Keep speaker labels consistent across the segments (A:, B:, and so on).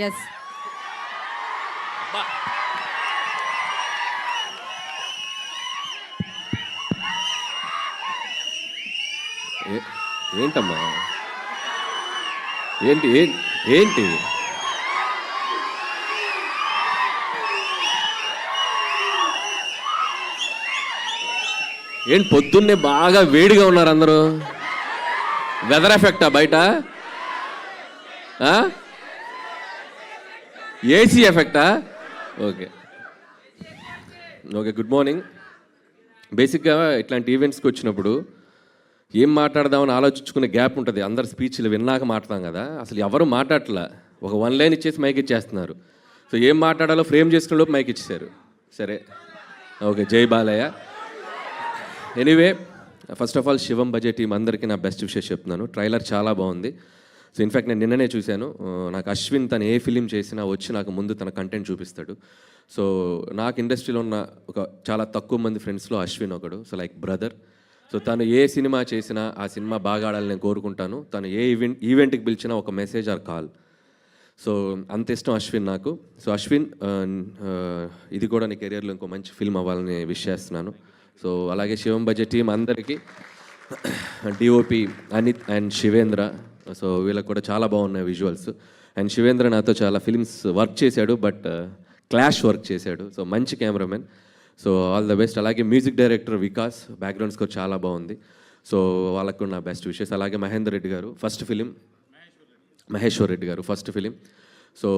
A: Yes.
B: ఏంటమ్మా ఏంటి ఏంటి ఏంటి పొద్దున్నే బాగా వేడిగా ఉన్నారు అందరూ. వెదర్ ఎఫెక్టా బయట? ఏసీ ఎఫెక్టా? Okay okay, good morning. బేసిక్గా ఇట్లాంటి ఈవెంట్స్కి వచ్చినప్పుడు ఏం మాట్లాడదామని ఆలోచించుకునే గ్యాప్ ఉంటుంది. అందరు స్పీచ్లు విన్నాక మాట్లాడతాం కదా, అసలు ఎవరు మాట్లాడట్లా. ఒక 1 లైన్ ఇచ్చేసి మైక్ ఇచ్చేస్తున్నారు. సో ఏం మాట్లాడాలో ఫ్రేమ్ చేసుకునే లోపు మైక్ ఇచ్చేసారు. సరే ఓకే, జై Balayya. Anyway, first of all Shivam budget team అందరికీ నా బెస్ట్ విషెస్ చెప్తున్నాను. ట్రైలర్ చాలా బాగుంది. సో ఇన్ఫ్యాక్ట్ నేను నిన్ననే చూశాను. నాకు అశ్విన్ తను ఏ ఫిలిం చేసినా వచ్చి నాకు ముందు తన కంటెంట్ చూపిస్తాడు. సో నాకు ఇండస్ట్రీలో ఉన్న ఒక చాలా తక్కువ మంది ఫ్రెండ్స్లో అశ్విన్ ఒకడు. So like brother. సో తను ఏ సినిమా చేసినా ఆ సినిమా బాగా ఆడాలని నేను కోరుకుంటాను. తను ఏ ఈవెంట్కి పిలిచినా ఒక మెసేజ్ ఆర్ కాల్. సో అంత ఇష్టం అశ్విన్ నాకు. సో అశ్విన్, ఇది కూడా నీ కెరియర్లో ఇంకో మంచి ఫిల్మ్ అవ్వాలని విష్ చేస్తున్నాను. సో అలాగే శివం బడ్జెట్ టీం అందరికీ, DOP Anith and Shivendra. So వీళ్ళకి కూడా చాలా బాగున్నాయి విజువల్స్. అండ్ శివేంద్ర నాతో చాలా ఫిల్మ్స్ వర్క్ చేశాడు, బట్ క్లాష్ వర్క్ చేశాడు. సో మంచి cameraman. So all the best. అలాగే music director Vikas, background score చాలా బాగుంది. సో వాళ్ళకు కూడా నా బెస్ట్ విషెస్. అలాగే మహేందర్ రెడ్డి గారు ఫస్ట్ ఫిలిం, మహేశ్వర్ రెడ్డి గారు ఫస్ట్ ఫిలిం. సో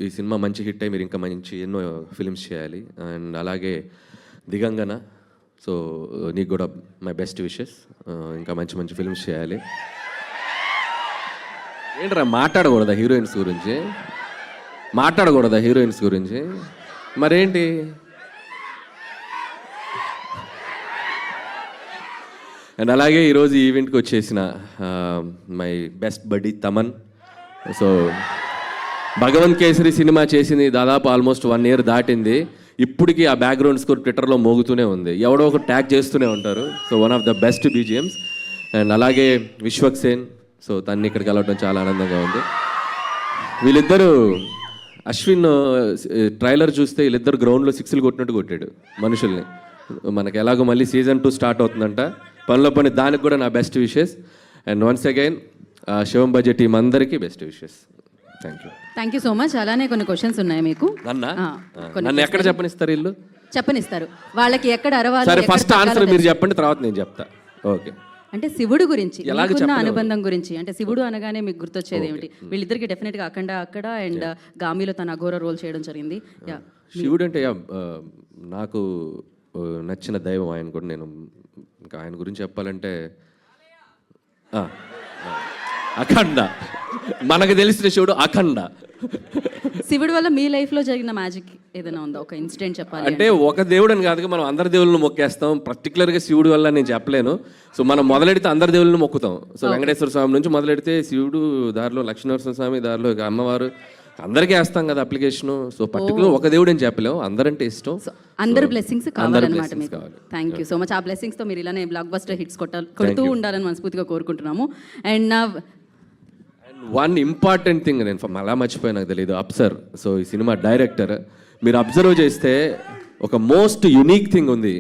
B: ఈ సినిమా మంచి హిట్ అయ్యి మీరు ఇంకా మంచి ఎన్నో ఫిలిమ్స్ చేయాలి. అండ్ అలాగే దిగంగన, సో నీకు కూడా మై బెస్ట్ విషెస్. ఇంకా మంచి మంచి ఫిలిమ్స్ చేయాలి. ఏంట్రా మాట్లాడకూడదా హీరోయిన్స్ గురించి? మాట్లాడకూడదా హీరోయిన్స్ గురించి? మరేంటి? అండ్ అలాగే ఈరోజు ఈవెంట్కి వచ్చేసిన మై బెస్ట్ బడ్డీ తమన్. సో భగవంత్ కేసరి సినిమా చేసింది దాదాపు ఆల్మోస్ట్ 1 year దాటింది. ఇప్పటికీ ఆ బ్యాక్గ్రౌండ్ స్కోర్ ట్విట్టర్లో మోగుతూనే ఉంది. ఎవడో ఒక ట్యాగ్ చేస్తూనే ఉంటారు. So one of the best BGMs. And అలాగే విశ్వక్ సేన్. సో తన్ని ఇక్కడ కలవడం చాలా ఆనందంగా ఉంది. వీళ్ళిద్దరూ, అశ్విన్ ట్రైలర్ చూస్తే వీళ్ళిద్దరు గ్రౌండ్లో 6లు కొట్టినట్టు కొట్టాడు మనుషుల్ని. మనకి ఎలాగో మళ్ళీ సీజన్ 2 స్టార్ట్ అవుతుందంట. పనిలో పని దానికి కూడా నా best wishes. And once again Shivam budget team అందరికీ best wishes.
A: Thank you so much. అలానే కొన్ని క్వశ్చన్స్ ఉన్నాయి మీకు.
B: నన్ను ఎక్కడ చెప్పనిస్తారు? ఇల్లు
A: చెప్పనిస్తారు. వాళ్ళకి ఎక్కడ అరవాలి?
B: సరే, ఫస్ట్ ఆన్సర్ మీరు చెప్పండి, తర్వాత నేను చెప్తా. ఓకే.
A: అంటే శివుడు గురించి మీకున్న అనుబంధం గురించి, అంటే శివుడు అనగానే మీకు గుర్తొచ్చేది ఏమిటి? వీళ్ళిద్దరికి డెఫినెట్గా అఖండ అక్కడ అండ్ గామిలో తన అఘోర రోల్ చేయడం జరిగింది.
B: శివుడు అంటే నాకు నచ్చిన దైవం. ఆయన కూడా నేను ఇంకా ఆయన గురించి చెప్పాలంటే అఖండ. మనకు తెలిసిన శివుడు అఖండ.
A: శివుడు వల్ల మీ లైఫ్లో జరిగిన మ్యాజిక్ ఏదైనా ఉందా? ఒక ఇన్సిడెంట్ చెప్పాలి
B: అంటే ఒక దేవుడు అని కాదు, మనం అందరి దేవుళ్ళని మొక్కేస్తాం. పర్టికులర్గా శివుడు వల్ల నేను చెప్పలేను. సో మనం మొదలెడితే అందరి దేవుళ్ళని మొక్కుతాం. సో వెంకటేశ్వర స్వామి నుంచి మొదలెడితే శివుడు, దారిలో లక్ష్మీనరసింహ స్వామి, దారిలో అమ్మవారు, అందరికీ వేస్తాం కదా అప్లికేషన్. సో పర్టికులర్ ఒక దేవుడు అని చెప్పలేము, అందరంటే ఇష్టం.
A: అందరు బ్లెస్సింగ్స్ కావాలన్నమాట మీకు. Thank you so much. ఆ బ్లెస్సింగ్స్ తో మీరు ఇలానే బ్లాక్ బస్టర్ హిట్స్ కొడుతూ ఉండాలని మనస్ఫూర్తిగా కోరుకుంటున్నాము. అండ్
B: వన్ ఇంపార్టెంట్ థింగ్ నేను అలా మర్చిపోయి, నాకు తెలియదు, అప్సర్. సో ఈ సినిమా డైరెక్టర్ మీరు అబ్జర్వ్ చేస్తే ఒక మోస్ట్ యునిక్ థింగ్ ఉంది.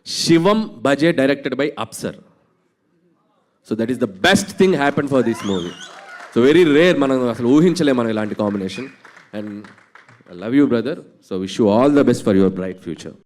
B: శివం బడ్జెట్ డైరెక్టెడ్ బై అప్సర్. So that is the best thing happen for this movie. So very rare, మనం అసలు ఊహించలేము మనం ఇలాంటి combination. And I love you brother. So wish you all the best for your bright future.